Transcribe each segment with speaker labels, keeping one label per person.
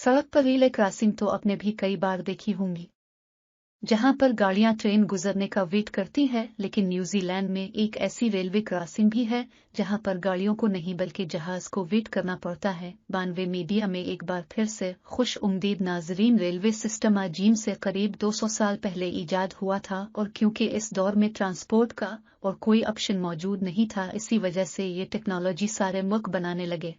Speaker 1: सड़क पर railway crossing तो आपने भी कई बार देखी होंगी, जहां पर गाड़ियां ट्रेन गुजरने का वेट करती है। लेकिन न्यूजीलैंड में एक ऐसी रेलवे क्रॉसिंग भी है जहां पर गाड़ियों को नहीं बल्कि जहाज को वेट करना पड़ता है। 92 मीडिया में एक बार फिर से खुश उम्मीद नाजरीन, रेलवे सिस्टम अजीम से करीब 200 साल पहले ईजाद हुआ था, और क्योंकि इस दौर में ट्रांसपोर्ट का और कोई ऑप्शन मौजूद नहीं था, इसी वजह से ये टेक्नोलॉजी सारे मुल्क बनाने लगे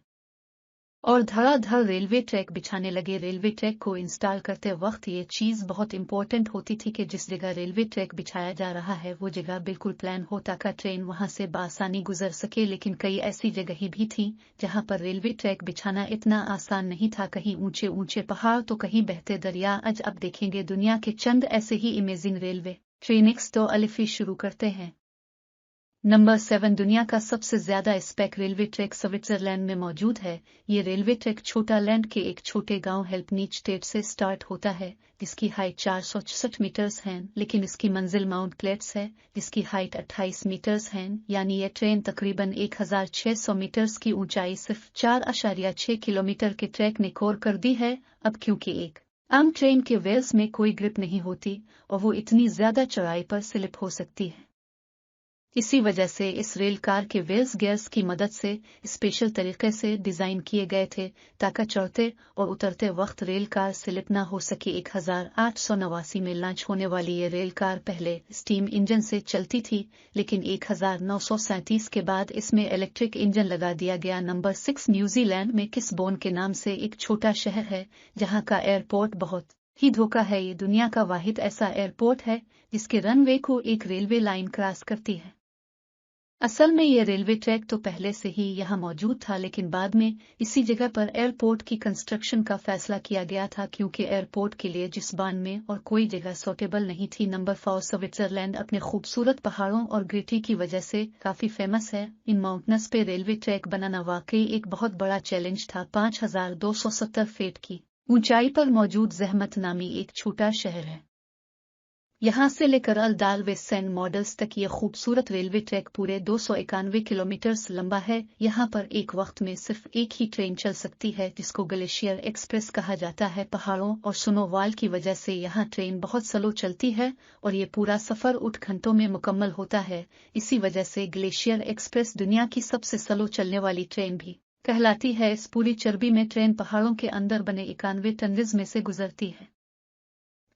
Speaker 1: और धड़ाधड़ रेलवे ट्रैक बिछाने लगे। रेलवे ट्रैक को इंस्टॉल करते वक्त ये चीज़ बहुत इंपॉर्टेंट होती थी कि जिस जगह रेलवे ट्रैक बिछाया जा रहा है वो जगह बिल्कुल प्लान हो ताकि ट्रेन वहां से बआसानी गुजर सके। लेकिन कई ऐसी जगह भी थी जहां पर रेलवे ट्रैक बिछाना इतना आसान नहीं था, कहीं ऊंचे ऊंचे पहाड़ तो कहीं बहते दरिया। आज अब देखेंगे दुनिया के चंद ऐसे ही इमेजिंग रेलवे ट्रेनिक्स। तो अलिफी शुरू करते हैं। नंबर 7, दुनिया का सबसे ज्यादा स्पेक रेलवे ट्रैक स्विट्जरलैंड में मौजूद है। ये रेलवे ट्रैक छोटा लैंड के एक छोटे गांव हेल्पनीच स्टेट से स्टार्ट होता है, जिसकी हाइट 466 मीटर्स है, लेकिन इसकी मंजिल माउंट प्लेट्स है जिसकी हाइट 28 मीटर्स है। यानी ये ट्रेन तकरीबन 1600 मीटर्स की ऊंचाई सिर्फ 4.6 किलोमीटर के ट्रैक ने कवर कर दी है। अब क्योंकि एक आम ट्रेन के व्हील्स में कोई ग्रिप नहीं होती और वो इतनी ज्यादा चौड़ाई पर स्लिप हो सकती है, इसी वजह से इस रेल कार के व्हील्स गियर्स की मदद से स्पेशल तरीके से डिजाइन किए गए थे ताकि चढ़ते और उतरते वक्त रेल कार स्लिप न हो सके। 1889 में लॉन्च होने वाली ये रेल कार पहले स्टीम इंजन से चलती थी, लेकिन 1937 के बाद इसमें इलेक्ट्रिक इंजन लगा दिया गया। नंबर 6, न्यूजीलैंड में किसबोर्न के नाम से एक छोटा शहर है जहां का एयरपोर्ट बहुत ही धोखा है। ये दुनिया का वाहिद ऐसा एयरपोर्ट है जिसके रनवे को एक रेलवे लाइन क्रॉस करती है। असल में ये रेलवे ट्रैक तो पहले से ही यहाँ मौजूद था, लेकिन बाद में इसी जगह पर एयरपोर्ट की कंस्ट्रक्शन का फैसला किया गया था क्योंकि एयरपोर्ट के लिए जिस्बान में और कोई जगह सूटेबल नहीं थी। नंबर 4, स्विट्जरलैंड अपने खूबसूरत पहाड़ों और ग्रीटी की वजह से काफी फेमस है। इन माउंटेन्स पे रेलवे ट्रैक बनाना वाकई एक बहुत बड़ा चैलेंज था। 5270 फीट की ऊंचाई पर मौजूद ज़हमत नामी एक छोटा शहर है। यहाँ से लेकर अल्दाल व सेंट मॉडल्स तक ये खूबसूरत रेलवे ट्रैक पूरे 291 किलोमीटर लंबा है। यहाँ पर एक वक्त में सिर्फ एक ही ट्रेन चल सकती है जिसको ग्लेशियर एक्सप्रेस कहा जाता है। पहाड़ों और स्नोवाल की वजह से यहाँ ट्रेन बहुत स्लो चलती है और ये पूरा सफर 8 घंटों में मुकम्मल होता है। इसी वजह से ग्लेशियर एक्सप्रेस दुनिया की सबसे स्लो चलने वाली ट्रेन भी कहलाती है। इस पूरी चर्बी में ट्रेन पहाड़ों के अंदर बने 91 टनल्स में से गुजरती है।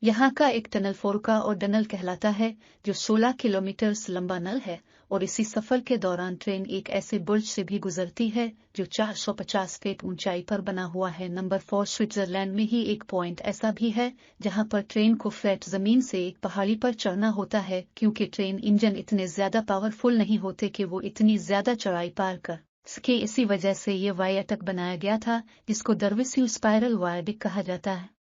Speaker 1: यहाँ का एक टनल फोरका और डनल कहलाता है जो 16 किलोमीटर लंबा नल है, और इसी सफर के दौरान ट्रेन एक ऐसे बुर्ज से भी गुजरती है जो 450 फीट ऊंचाई पर बना हुआ है। नंबर 4, स्विट्जरलैंड में ही एक पॉइंट ऐसा भी है जहाँ पर ट्रेन को फ्लैट जमीन से एक पहाड़ी पर चढ़ना होता है क्योंकि ट्रेन इंजन इतने ज्यादा पावरफुल नहीं होते कि वो इतनी ज्यादा चढ़ाई पार कर सके। इसी वजह से ये वायटक बनाया गया था जिसको दरविस्यू स्पाइरल वायडिक कहा जाता है।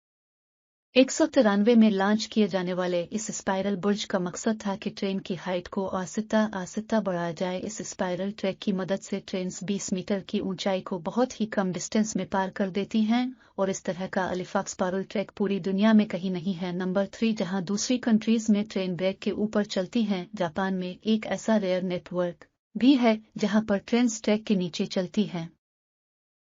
Speaker 1: 193 में लॉन्च किए जाने वाले इस स्पाइरल बुर्ज का मकसद था कि ट्रेन की हाइट को आहिस्ता बढ़ाया जाए। इस स्पाइरल ट्रैक की मदद से ट्रेन 20 मीटर की ऊंचाई को बहुत ही कम डिस्टेंस में पार कर देती हैं, और इस तरह का अलिफाक स्पाइरल ट्रैक पूरी दुनिया में कहीं नहीं है। नंबर 3, जहां दूसरी कंट्रीज में ट्रेन ब्रेक के ऊपर चलती हैं, जापान में एक ऐसा रेयर नेटवर्क भी है जहां पर ट्रेन ट्रैक के नीचे चलती हैं।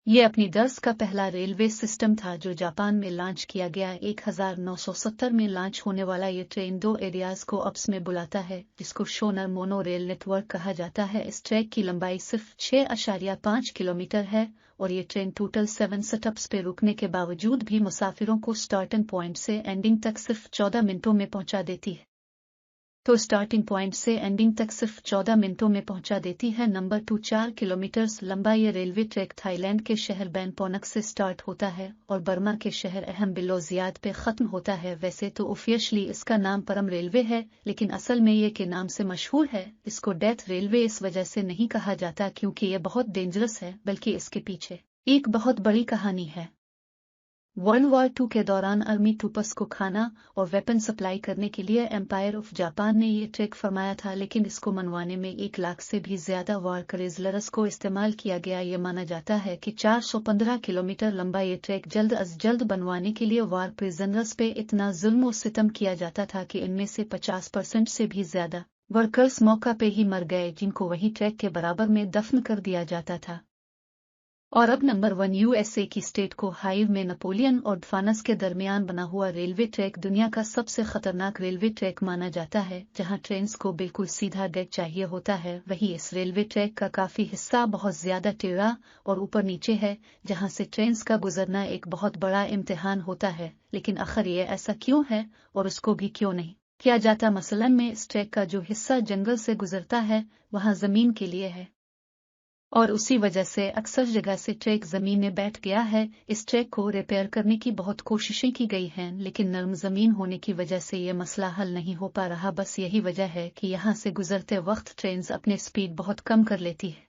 Speaker 1: ये अपनी दर्ज का पहला रेलवे सिस्टम था जो जापान में लॉन्च किया गया। 1970 में लॉन्च होने वाला ये ट्रेन 2 एरियाज को अप्स में बुलाता है जिसको शोनर मोनो रेल नेटवर्क कहा जाता है। इस ट्रैक की लंबाई सिर्फ 6.5 किलोमीटर है और ये ट्रेन टोटल 7 स्टॉप्स पे रुकने के बावजूद भी मुसाफिरों को स्टार्टिंग पॉइंट से एंडिंग तक सिर्फ 14 मिनटों में पहुंचा देती है। तो स्टार्टिंग पॉइंट से एंडिंग तक सिर्फ 14 मिनटों में पहुंचा देती है। नंबर 2, 4 किलोमीटर लंबा ये रेलवे ट्रैक थाईलैंड के शहर बैंपोनक से स्टार्ट होता है और बर्मा के शहर अहम बिलोजियाद पे खत्म होता है। वैसे तो ऑफिशियली इसका नाम परम रेलवे है, लेकिन असल में ये के नाम से मशहूर है। इसको डेथ रेलवे इस वजह से नहीं कहा जाता क्योंकि ये बहुत डेंजरस है, बल्कि इसके पीछे एक बहुत बड़ी कहानी है। वर्ल्ड वॉर 2 के दौरान आर्मी ट्रूपर्स को खाना और वेपन सप्लाई करने के लिए एम्पायर ऑफ जापान ने ये ट्रैक फरमाया था, लेकिन इसको मनवाने में 1 लाख से भी ज्यादा वॉर क्रेजलर्स को इस्तेमाल किया गया। ये माना जाता है कि 415 किलोमीटर लंबा ये ट्रैक जल्द अज जल्द बनवाने के लिए वॉर प्रिजनर्स पे इतना जुल्म और सितम किया जाता था कि इनमें से 50% से भी ज्यादा वर्कर्स मौका पे ही मर गए, जिनको वही ट्रैक के बराबर में दफन कर दिया जाता था। और अब नंबर 1 यूएसए की स्टेट को हाइव में नेपोलियन और डफानस के दरमियान बना हुआ रेलवे ट्रैक दुनिया का सबसे खतरनाक रेलवे ट्रैक माना जाता है, जहां ट्रेन्स को बिल्कुल सीधा डेक चाहिए होता है। वहीं इस रेलवे ट्रैक का काफी हिस्सा बहुत ज्यादा टेढ़ा और ऊपर नीचे है, जहां से ट्रेन्स का गुजरना एक बहुत बड़ा इम्तिहान होता है। लेकिन आखिर ये ऐसा क्यों है और उसको भी क्यों नहीं किया जाता? मसलन में इस ट्रैक का जो हिस्सा जंगल से गुजरता है वहां जमीन के लिए है और उसी वजह से अक्सर जगह से ट्रैक जमीन में बैठ गया है। इस ट्रैक को रिपेयर करने की बहुत कोशिशें की गई हैं, लेकिन नरम जमीन होने की वजह से ये मसला हल नहीं हो पा रहा। बस यही वजह है कि यहाँ से गुजरते वक्त ट्रेन्स अपने स्पीड बहुत कम कर लेती है।